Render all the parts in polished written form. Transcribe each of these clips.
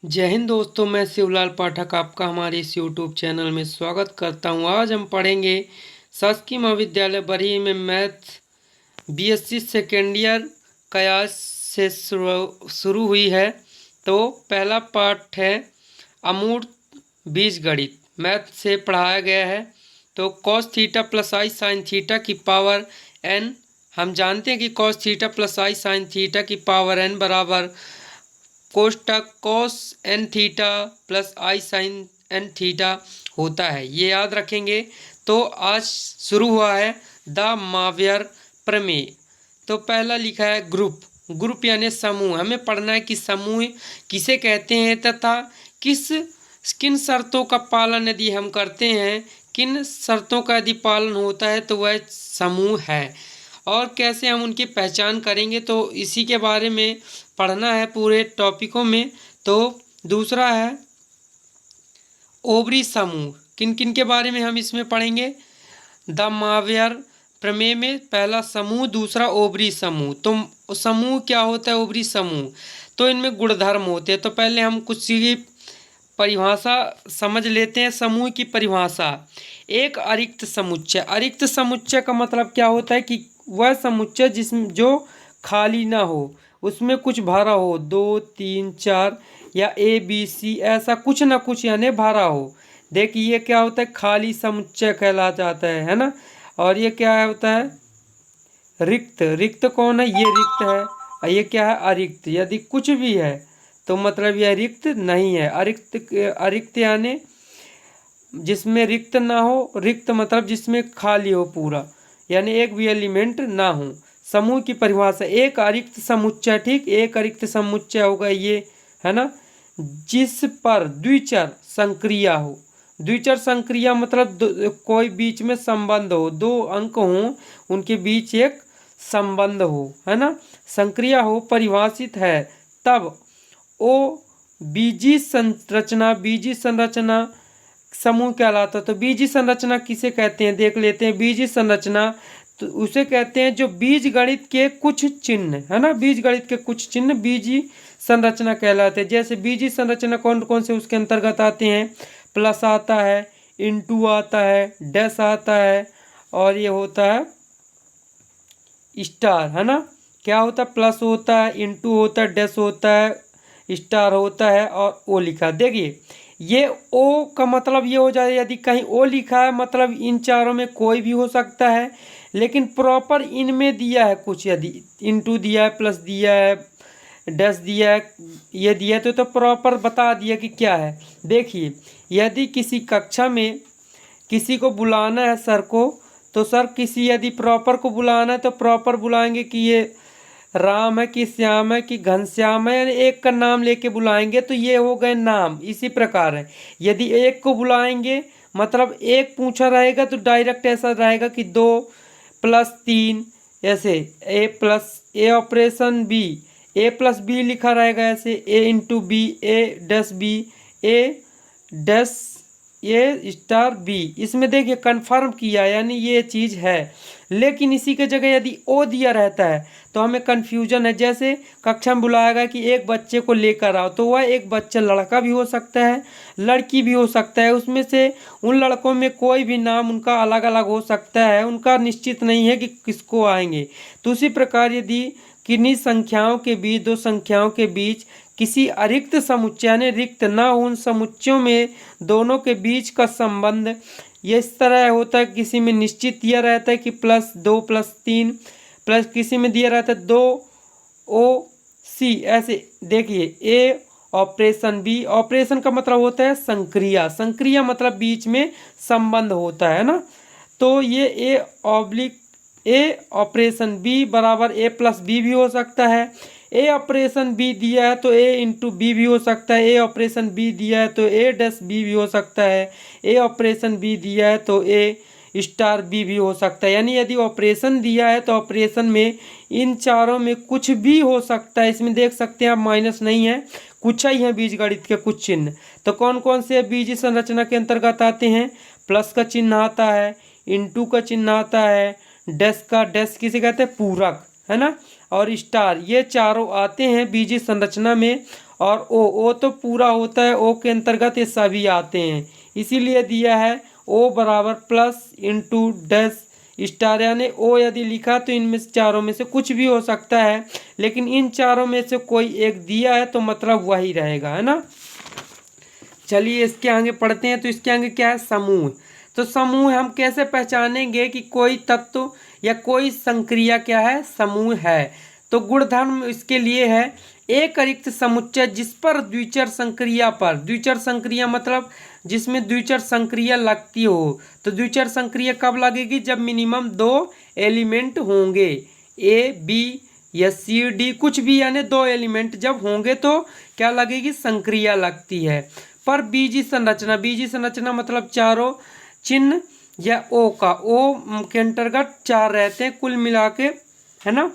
जय हिंद दोस्तों, मैं शिवलाल पाठक आपका हमारे इस यूट्यूब चैनल में स्वागत करता हूं। आज हम पढ़ेंगे शासकीय महाविद्यालय बरही में मैथ बीएससी सेकेंड ईयर कयास से शुरू हुई है। तो पहला पाठ है अमूर्त बीजगणित, मैथ से पढ़ाया गया है। तो कॉस थीटा प्लस आई साइन थीटा की पावर एन, हम जानते हैं कि कॉस थीटा प्लस आई साइन थीटा की पावर एन बराबर कोष्टक कॉस एन थीटा प्लस आई साइन एन थीटा होता है, ये याद रखेंगे। तो आज शुरू हुआ है द मावियर प्रमेय। तो पहला लिखा है ग्रुप, ग्रुप यानी समूह। हमें पढ़ना है कि समूह किसे कहते हैं तथा किन शर्तों का पालन यदि हम करते हैं, किन शर्तों का यदि पालन होता है तो वह समूह है, और कैसे हम उनकी पहचान करेंगे, तो इसी के बारे में पढ़ना है पूरे टॉपिकों में। तो दूसरा है ओवरी समूह, किन किन के बारे में हम इसमें पढ़ेंगे। द मावियर प्रमेय में पहला समूह, दूसरा ओवरी समूह। तो समूह क्या होता है, ओवरी समूह, तो इनमें गुणधर्म होते हैं। तो पहले हम कुछ की परिभाषा समझ लेते हैं। समूह की परिभाषा, एक अरिक्त समुच्चय। अरिक्त समुच्चय का मतलब क्या होता है कि वह समुच्चय जिसमें जो खाली ना हो, उसमें कुछ भरा हो, 2 3 4 या ए बी सी ऐसा कुछ ना कुछ यानी भरा हो। देखिए ये क्या होता है, खाली समुच्चय कहला जाता है ना। और ये क्या होता है, रिक्त। रिक्त कौन है, ये रिक्त है। और ये क्या है, अरिक्त। यदि कुछ भी है तो मतलब यह रिक्त नहीं है। अरिक्त, अरिक्त यानी जिसमें रिक्त ना हो, रिक्त मतलब जिसमें खाली हो पूरा, यानी एक भी एलिमेंट ना हो। समूह की परिभाषा, एक अरिक्त समुच्चय, ठीक, एक अरिक्त समुच्चय होगा ये, है ना, जिस पर द्विचर संक्रिया हो। द्विचर संक्रिया मतलब कोई बीच में संबंध हो, दो अंक हो, उनके बीच एक संबंध हो, है ना, संक्रिया हो, परिभाषित है, तब ओ बीजी संरचना, बीजी संरचना समूह कहलाता है। तो बीजी संरचना किसे कहते हैं, देख लेते हैं। बीजी संरचना तो उसे कहते हैं जो बीज गणित के कुछ चिन्ह, है ना, बीज गणित के कुछ चिन्ह बीजी संरचना कहलाते हैं। जैसे बीजी संरचना कौन कौन से उसके अंतर्गत आते हैं, प्लस आता है, इंटू आता है, डैश आता है, और ये होता है स्टार, है ना। क्या होता है, प्लस होता है, इंटू होता है, डैश होता है, स्टार होता है, और ओ लिखा। देखिए ये ओ का मतलब ये हो जाए, यदि कहीं ओ लिखा है मतलब इन चारों में कोई भी हो सकता है, लेकिन प्रॉपर इनमें दिया है कुछ, यदि इंटू दिया है, प्लस दिया है, डैश दिया है, ये दिया है, तो प्रॉपर बता दिया कि क्या है। देखिए यदि किसी कक्षा में किसी को बुलाना है सर को, तो सर किसी यदि प्रॉपर को बुलाना है तो प्रॉपर बुलाएंगे कि ये राम है कि श्याम है कि घनश्याम है, यानी एक का नाम लेके बुलाएंगे, तो ये हो गए नाम। इसी प्रकार है, यदि एक को बुलाएंगे मतलब एक पूछा रहेगा तो डायरेक्ट ऐसा रहेगा कि 2 प्लस 3, ऐसे ए प्लस ए ऑपरेशन बी, ए प्लस बी लिखा रहेगा, ऐसे ए इंटू बी, ए डैश बी, ए डैश ए स्टार बी। इसमें देखिए कन्फर्म किया, यानी ये चीज़ है। लेकिन इसी के जगह यदि ओ दिया रहता है तो हमें कन्फ्यूजन है। जैसे कक्षा में बुलाएगा कि एक बच्चे को लेकर आओ, तो वह एक बच्चा लड़का भी हो सकता है, लड़की भी हो सकता है। उसमें से उन लड़कों में कोई भी नाम उनका अलग अलग हो सकता है, उनका निश्चित नहीं है कि किसको आएंगे। तो उसी प्रकार यदि किन्हीं संख्याओं के बीच, दो संख्याओं के बीच किसी अरिक्त समुच्चय यानी रिक्त ना हो, उन समुच्चयों में दोनों के बीच का संबंध ये इस तरह होता है। किसी में निश्चित दिया रहता है कि +2 +3, प्लस किसी में दिया रहता है 2 ओ सी, ऐसे। देखिए ए ऑपरेशन बी, ऑपरेशन का मतलब होता है संक्रिया, संक्रिया मतलब बीच में संबंध होता है ना। तो ये A oblique A operation B बराबर ए प्लस बी भी हो सकता है। ए ऑपरेशन बी दिया है तो ए इंटू बी भी हो सकता है। ए ऑपरेशन बी दिया है तो ए डैश बी भी हो सकता है। ए ऑपरेशन बी दिया है तो ए स्टार बी भी हो सकता है। यानी यदि ऑपरेशन दिया है तो ऑपरेशन में इन चारों में कुछ भी हो सकता है। इसमें देख सकते हैं आप माइनस नहीं है, कुछ ही है बीजगणित के कुछ चिन्ह। तो कौन कौन से बीज संरचना के अंतर्गत आते हैं, प्लस का चिन्ह आता है, इंटू का चिन्ह आता है, डैश का, डैश किसे कहते हैं, पूरक, है ना, और स्टार, ये चारों आते हैं बीजी संरचना में। और ओ तो पूरा होता है, ओ के अंतर्गत ये सभी आते हैं, इसीलिए दिया है ओ बराबर प्लस इंटू डैश स्टार, यानी ओ यदि लिखा तो इनमें से चारों में से कुछ भी हो सकता है, लेकिन इन चारों में से कोई एक दिया है तो मतलब वही रहेगा, है ना। चलिए इसके आगे पढ़ते हैं। तो इसके आगे क्या है, समूह। तो समूह हम कैसे पहचानेंगे कि कोई तत्व या कोई संक्रिया क्या है, समूह है। तो गुणधर्म इसके लिए है एक रिक्त समुच्चय जिस पर द्विचर संक्रिया पर, द्विचर संक्रिया मतलब जिसमें द्विचर संक्रिया लगती हो। तो द्विचर संक्रिया कब लगेगी, जब मिनिमम 2 एलिमेंट होंगे, ए बी या सी डी कुछ भी, यानी 2 एलिमेंट जब होंगे तो क्या लगेगी, संक्रिया लगती है। पर बीजी संरचना, बीजी संरचना मतलब चारों चिन्ह या ओ का, ओ के अंतर्गत 4 रहते हैं कुल मिला के, है ना।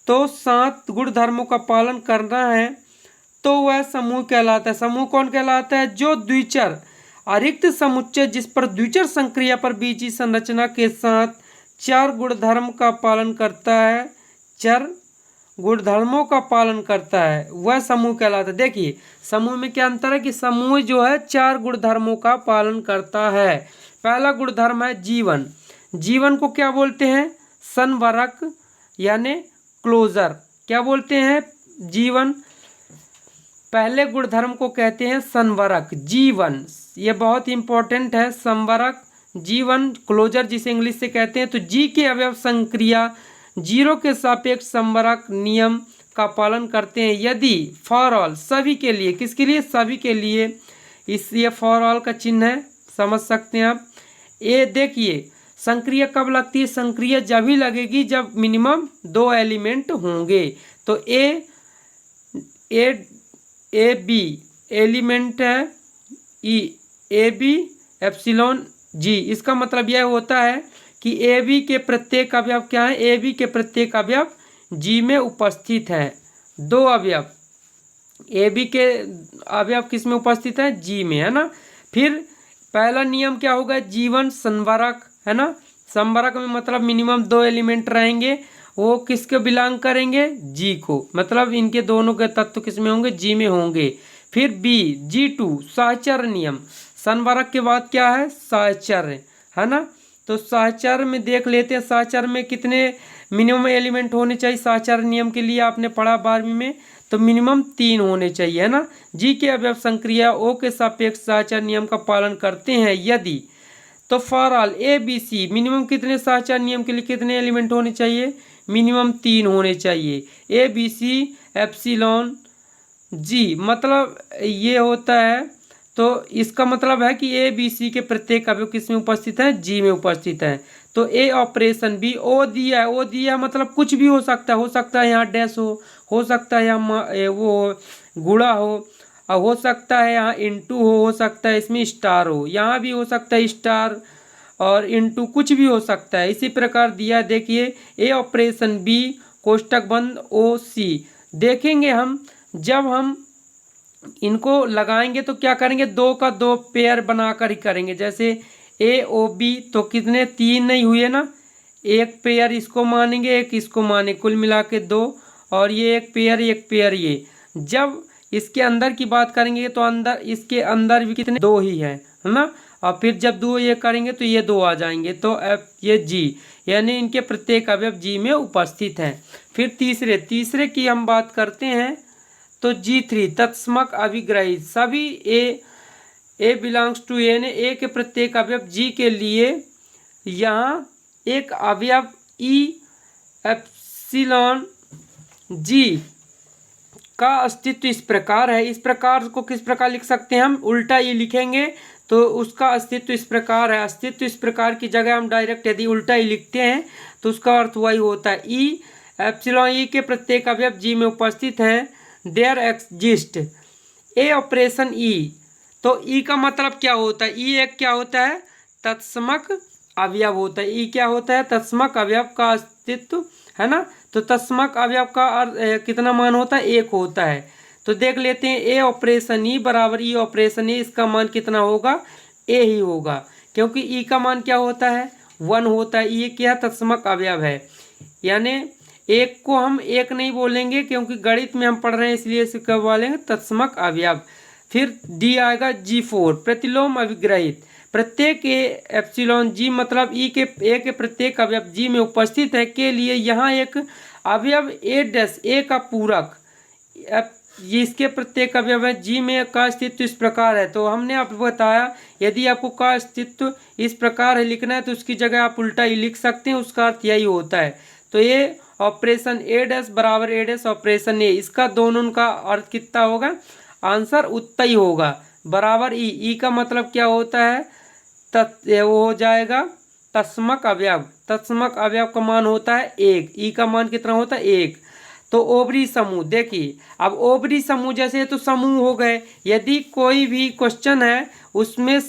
तो 7 गुण धर्मों का पालन करना है तो वह समूह कहलाता है। समूह कौन कहलाता है, जो द्विचर अरिक्त समुच्चय जिस पर द्विचर संक्रिया पर बीजी संरचना के साथ 4 गुणधर्म का पालन करता है, 4 गुणधर्मों का पालन करता है, वह समूह कहलाता है। देखिए समूह में क्या अंतर है कि समूह जो है 4 गुणधर्मों का पालन करता है। पहला गुणधर्म है जीवन। जीवन को क्या बोलते हैं, संवरक यानी क्लोजर। क्या बोलते हैं, जीवन। पहले गुणधर्म को कहते हैं संवरक, जीवन, ये बहुत इंपॉर्टेंट है। संवरक, जीवन, क्लोजर जिसे इंग्लिश से कहते हैं। तो जी के अवयव संक्रिया 0 के सापेक्ष संवरक नियम का पालन करते हैं यदि फॉर ऑल, सभी के लिए, किसके लिए, सभी के लिए, इसलिए फॉर ऑल का चिन्ह है, समझ सकते हैं आप। ये देखिए संक्रिया कब लगती है, संक्रिया जब ही लगेगी जब मिनिमम 2 एलिमेंट होंगे। तो ए बी एलिमेंट है, ई ए बी एप्सिलॉन जी, इसका मतलब यह होता है कि ए बी के प्रत्येक अवयव क्या है, ए बी के प्रत्येक अवयव जी में उपस्थित है। 2 अवयव ए बी के अवयव किस में उपस्थित है, जी में, है ना। फिर पहला नियम क्या होगा, जीवन संवरक, है ना। संवरक में मतलब मिनिमम 2 एलिमेंट रहेंगे, वो किसके बिलोंग करेंगे, जी को, मतलब इनके दोनों के तत्व किस में होंगे, जी में होंगे। फिर बी G2 साहचर्य नियम, संवरक के बाद क्या है, साहचर्य, है ना। तो साहचर्य में देख लेते हैं, साहचर्य में कितने मिनिमम एलिमेंट होने चाहिए। साहचर्य नियम के लिए आपने पढ़ा 12वीं में, तो मिनिमम 3 होने चाहिए, है ना। जी के अवयव संक्रिया ओ के सापेक्ष साहचर्य नियम का पालन करते हैं यदि, तो for all A B C minimum कितने, साहचर्य नियम के लिए कितने एलिमेंट होने चाहिए, मिनिमम 3 होने चाहिए। ए बी सी एप्सिलॉन जी, मतलब ये होता है, तो इसका मतलब है कि ए बी सी के प्रत्येक अवयव किस में उपस्थित है, जी में उपस्थित है। तो ए ऑपरेशन बी, ओ दिया है, ओ दिया है मतलब कुछ भी हो सकता है यहाँ डैश हो सकता है यहाँ वो गुणा हो सकता है यहाँ इंटू हो सकता है इसमें स्टार हो, यहाँ भी हो सकता है स्टार और इंटू, कुछ भी हो सकता है। इसी प्रकार दिया, देखिए ए ऑपरेशन बी कोष्टक बंद ओ सी। देखेंगे हम जब हम इनको लगाएंगे तो क्या करेंगे, 2 का 2 पेयर बनाकर ही करेंगे। जैसे ए ओ बी तो कितने, 3 नहीं हुए ना, एक पेयर इसको मानेंगे एक इसको माने, कुल मिला के 2, और ये एक पेयर ये। जब इसके अंदर की बात करेंगे तो अंदर, इसके अंदर भी कितने, 2 ही है ना। और फिर जब 2 ये करेंगे तो ये 2 आ जाएंगे, तो एफ ये जी, यानी इनके प्रत्येक अवयव जी में उपस्थित हैं। फिर तीसरे की हम बात करते हैं तो G3 तत्समक अभिग्रहित, सभी ए बिलोंग्स टू ए ने ए के प्रत्येक अवयव जी के लिए यहाँ एक अवयव ई एप्सिलॉन जी का अस्तित्व इस प्रकार है। इस प्रकार को किस प्रकार लिख सकते हैं हम, उल्टा ई लिखेंगे तो उसका अस्तित्व इस प्रकार है। अस्तित्व इस प्रकार की जगह हम डायरेक्ट यदि उल्टा ई लिखते हैं तो उसका अर्थ वही होता है, ई एप्सिलॉन ई के प्रत्येक अवयव जी में उपस्थित है। There exist a operation E, तो ई का मतलब क्या होता है, ई एक क्या होता है, तत्समक अवयव होता है। ई क्या होता है, तत्समक अवयव का अस्तित्व, है ना। तो तत्समक अवयव का अर्थ कितना मान होता है, 1 होता है। तो देख लेते हैं ए ऑपरेशन ई बराबर ई ऑपरेशन ए, इसका मान कितना होगा, ए ही होगा, क्योंकि ई का मान क्या होता है, 1 होता है। ये क्या है, तत्समक अवयव है, यानी एक को हम एक नहीं बोलेंगे क्योंकि गणित में हम पढ़ रहे हैं, इसलिए इसे क्या बोलेंगे, तत्समक अवयव। फिर डी आएगा G4 प्रतिलोम अभिग्रहित। प्रत्येक ए एप्सिलॉन जी मतलब ई के ए के प्रत्येक अवयव जी में उपस्थित है के लिए यहाँ एक अवयव ए डैश ए का पूरक ये इसके प्रत्येक अवयव है जी में का अस्तित्व इस प्रकार है। तो हमने आपको बताया यदि आपको का अस्तित्व इस प्रकार है लिखना है तो उसकी जगह आप उल्टा ही लिख सकते हैं, उसका अर्थ यही होता है। तो ये ऑपरेशन ए डैश बराबर ए डैश ऑपरेशन ए, इसका दोनों का अर्थ कितना होगा, आंसर उतना ही होगा, बराबर ई। ई का मतलब क्या होता है, वो हो जाएगा तत्समक अवयव। तत्समक अवयव का मान होता है 1, ई का मान कितना होता है 1। तो ओवरी समूह देखिए, अब ओवरी समूह जैसे तो समूह हो गए, यदि कोई भी क्वेश्चन है उसमें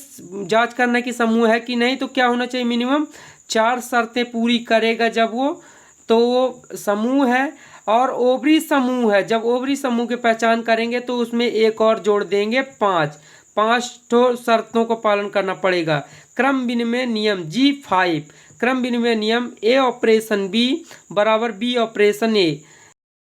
जांच करना कि समूह है कि नहीं तो क्या होना चाहिए, मिनिमम 4 शर्तें पूरी करेगा जब वो, तो वो समूह है। और ओवरी समूह है, जब ओवरी समूह की पहचान करेंगे तो उसमें एक और जोड़ देंगे 5 तो शर्तों को पालन करना पड़ेगा। क्रम विनिमय नियम G5, क्रम विनिमय नियम ए ऑपरेशन बी बराबर बी ऑपरेशन ए।